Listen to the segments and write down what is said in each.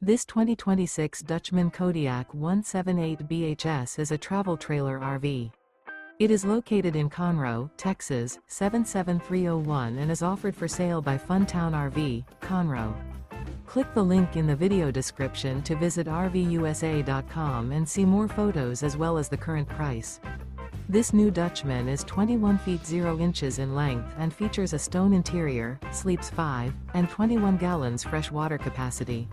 This 2026 Dutchmen Kodiak 178 BHS is a travel trailer RV. It is located in Conroe, Texas, 77301 and is offered for sale by Funtown RV, Conroe. Click the link in the video description to visit RVUSA.com and see more photos as well as the current price. This new Dutchmen is 21 feet 0 inches in length and features a stone interior, sleeps 5, and 21 gallons fresh water capacity.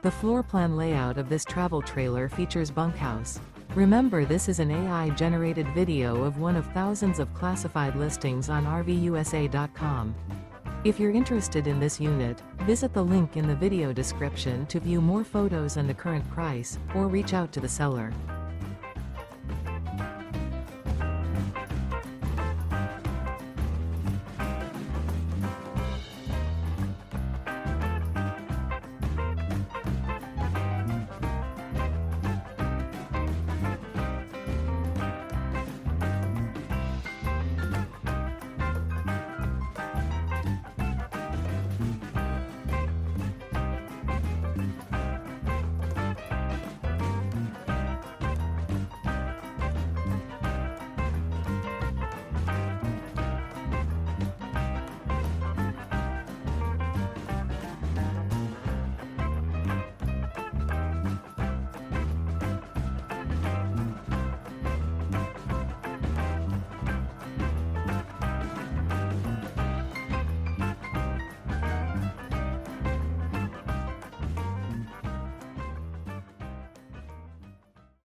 The floor plan layout of this travel trailer features bunkhouse. Remember, this is an AI-generated video of one of thousands of classified listings on RVUSA.com. If you're interested in this unit, visit the link in the video description to view more photos and the current price, or reach out to the seller.